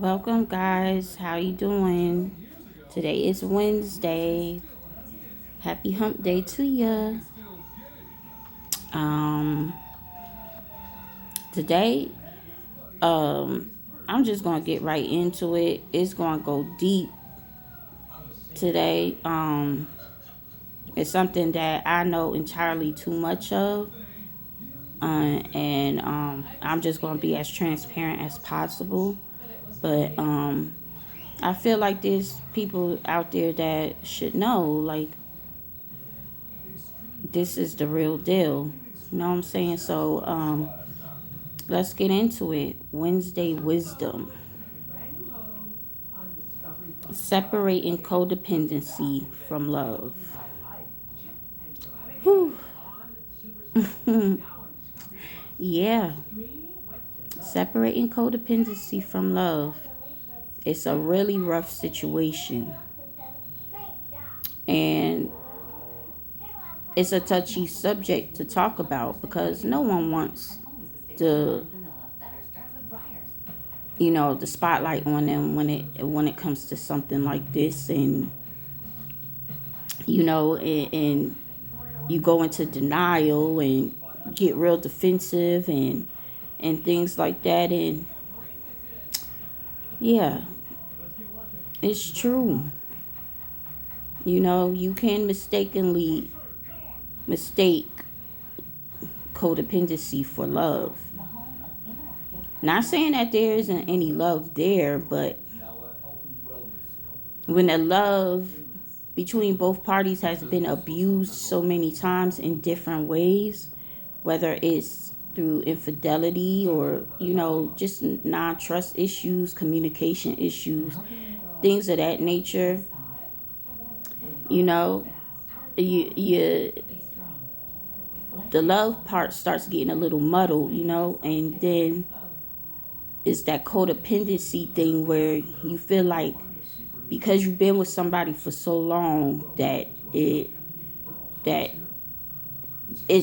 Welcome, guys. How you doing? Today is Wednesday. Happy hump day to ya. Um today I'm just going to get right into it. It's going to go deep today. It's something that I know entirely too much of. And I'm just going to be as transparent as possible. But I feel like there's people out there that should know, like, this is the real deal. You know what I'm saying? So let's get into it. Wednesday wisdom. Separating codependency from love. Whew. Yeah. Separating codependency from love. It's a really rough situation. And it's a touchy subject to talk about because no one wants the the spotlight on them when it comes to something like this. And and you go into denial and get real defensive and things like that. And yeah, it's true. You can mistakenly mistake codependency for love. Not saying that there isn't any love there, but when the love between both parties has been abused so many times in different ways, whether it's through infidelity or, just non trust issues, communication issues, things of that nature, you know, you the love part starts getting a little muddled, and then it's that codependency thing where you feel like because you've been with somebody for so long that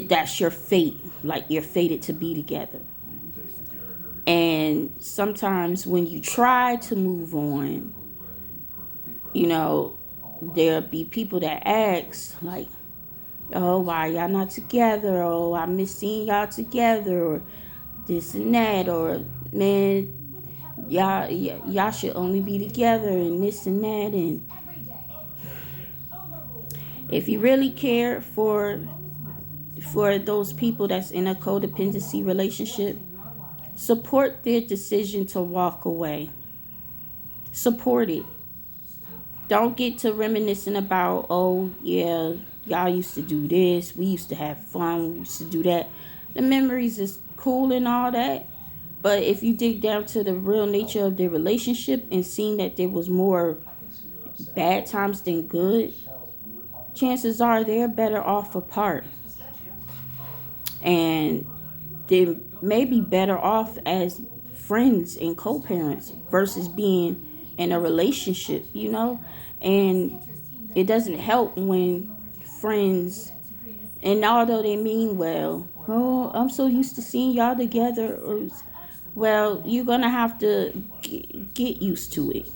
that's your fate, like you're fated to be together. And sometimes when you try to move on, there'll be people that ask like, oh, why y'all not together? Oh, I miss seeing y'all together, or this and that, or man, y'all should only be together, and this and that. And if you really care for those people that's in a codependency relationship, support their decision to walk away. Support it. Don't get to reminiscing about, oh yeah, y'all used to do this, we used to have fun, we used to do that. The memories is cool and all that, but if you dig down to the real nature of their relationship and seeing that there was more bad times than good, chances are they're better off apart. And they may be better off as friends and co-parents versus being in a relationship, and it doesn't help when friends, and although they mean well, oh, I'm so used to seeing y'all together, or, well, you're gonna have to get used to it,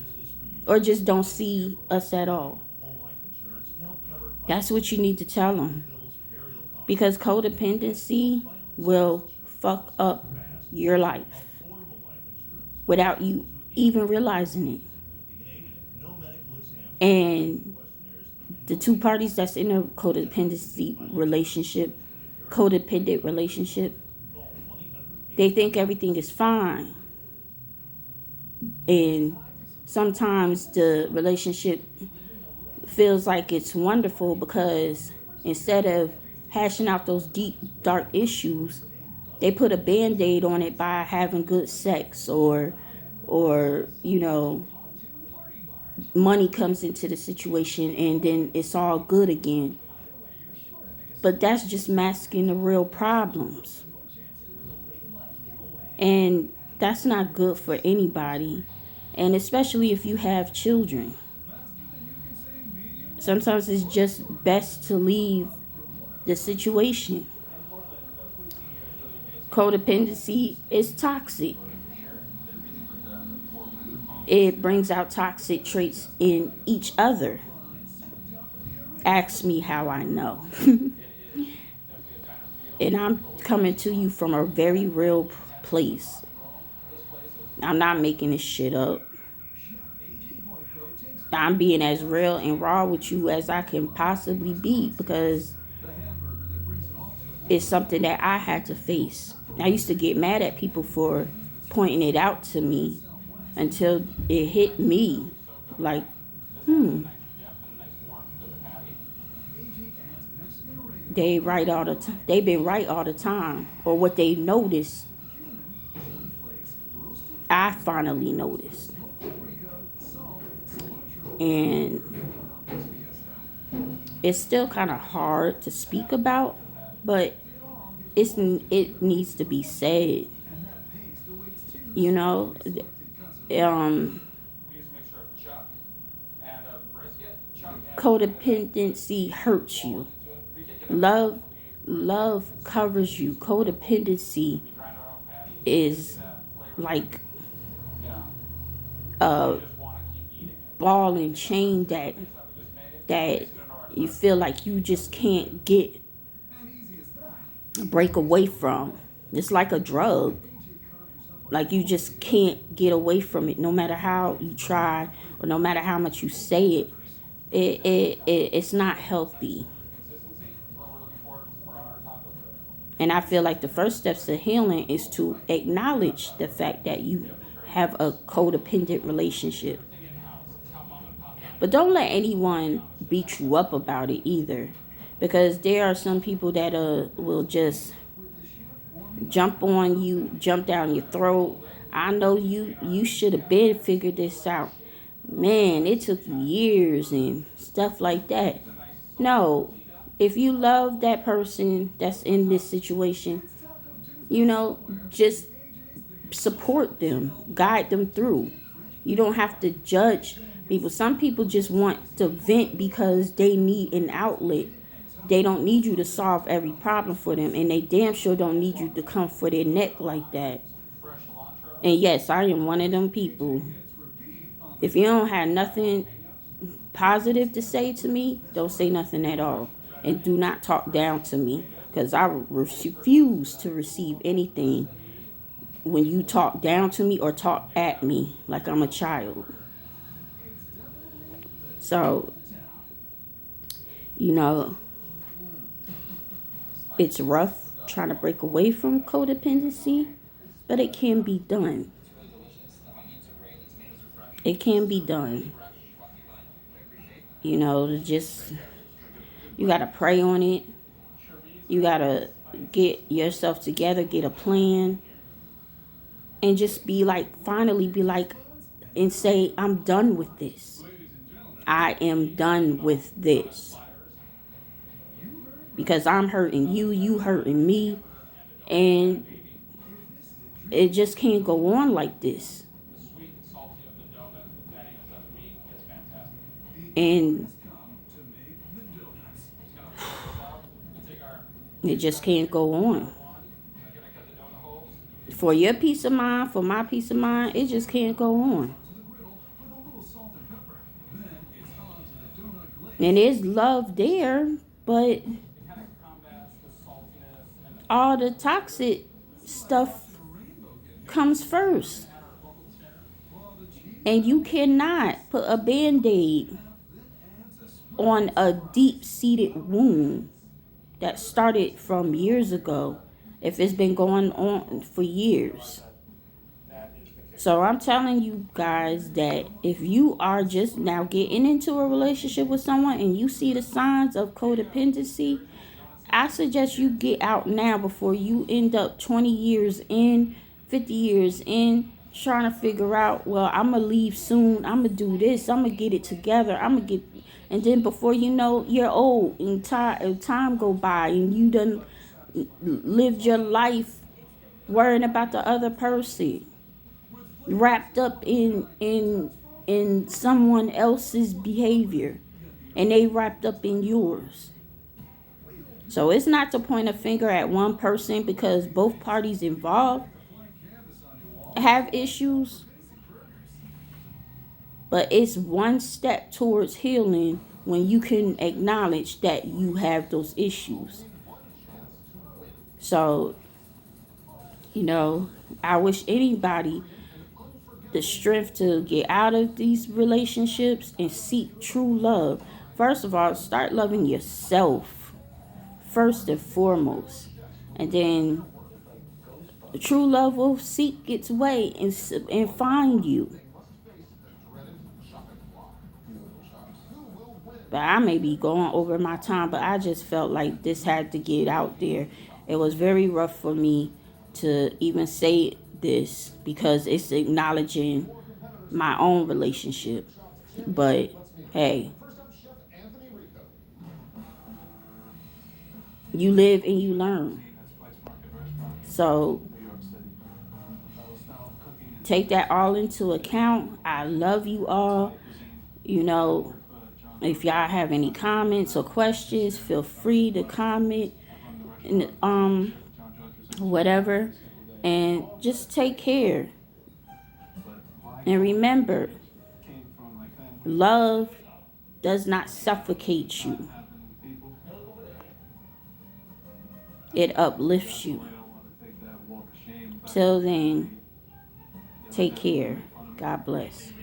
or just don't see us at all. That's what you need to tell them, because codependency will fuck up your life without you even realizing it. And the two parties that's in a codependent relationship, they think everything is fine. And sometimes the relationship feels like it's wonderful because instead of hashing out those deep, dark issues, they put a band-aid on it by having good sex, or money comes into the situation and then it's all good again. But that's just masking the real problems. And that's not good for anybody. And especially if you have children. Sometimes it's just best to leave the situation. Codependency is toxic. it brings out toxic traits in each other. Ask me how I know. And I'm coming to you from a very real place. I'm not making this shit up. I'm being as real and raw with you as I can possibly be, because it's something that I had to face. I used to get mad at people for pointing it out to me until it hit me. Like, they right all the time. They've been right all the time, or what they noticed. I finally noticed, and it's still kind of hard to speak about, but it needs to be said. You know, um, codependency hurts you. Love, love covers you. Codependency is like a ball and chain that you feel like you just can't break away from. It's like a drug. Like you just can't get away from it, no matter how you try or no matter how much you say it. It's not healthy. And I feel like the first steps to healing is to acknowledge the fact that you have a codependent relationship. But don't let anyone beat you up about it either, because there are some people that will just jump on you, jump down your throat. I know you should have been figured this out. Man, it took you years and stuff like that. No, if you love that person that's in this situation, just support them, guide them through. You don't have to judge people. Some people just want to vent because they need an outlet. They don't need you to solve every problem for them, and they damn sure don't need you to come for their neck like that. And yes, I am one of them people. If you don't have nothing positive to say to me, don't say nothing at all. And do not talk down to me, because I refuse to receive anything when you talk down to me or talk at me like I'm a child. So, you know, it's rough trying to break away from codependency, but it can be done. It can be done. Just, you got to pray on it. You got to get yourself together, get a plan, and just finally be like, and say, I'm done with this. I am done with this. Because I'm hurting you hurting me, and it just can't go on like this. And it just can't go on. For your peace of mind, for my peace of mind, it just can't go on. And there's love there, but all the toxic stuff comes first. And you cannot put a band-aid on a deep-seated wound that started from years ago, if it's been going on for years. So I'm telling you guys that if you are just now getting into a relationship with someone and you see the signs of codependency, I suggest you get out now before you end up 20 years in, 50 years in, trying to figure out, well, I'm going to leave soon. I'm going to do this. I'm going to get it together. And then before you know, you're old and time go by and you done lived your life worrying about the other person, wrapped up in someone else's behavior, and they wrapped up in yours. So it's not to point a finger at one person, because both parties involved have issues. But it's one step towards healing when you can acknowledge that you have those issues. So, you know, I wish anybody the strength to get out of these relationships and seek true love. First of all, start loving yourself first and foremost. And then the true love will seek its way and find you. But I may be going over my time, but I just felt like this had to get out there. It was very rough for me to even say this because it's acknowledging my own relationship. But hey, you live and you learn. So take that all into account. I love you all. You know, if y'all have any comments or questions, feel free to comment and whatever. And just take care. And remember, love does not suffocate you. It uplifts you. Till then, take care. God bless.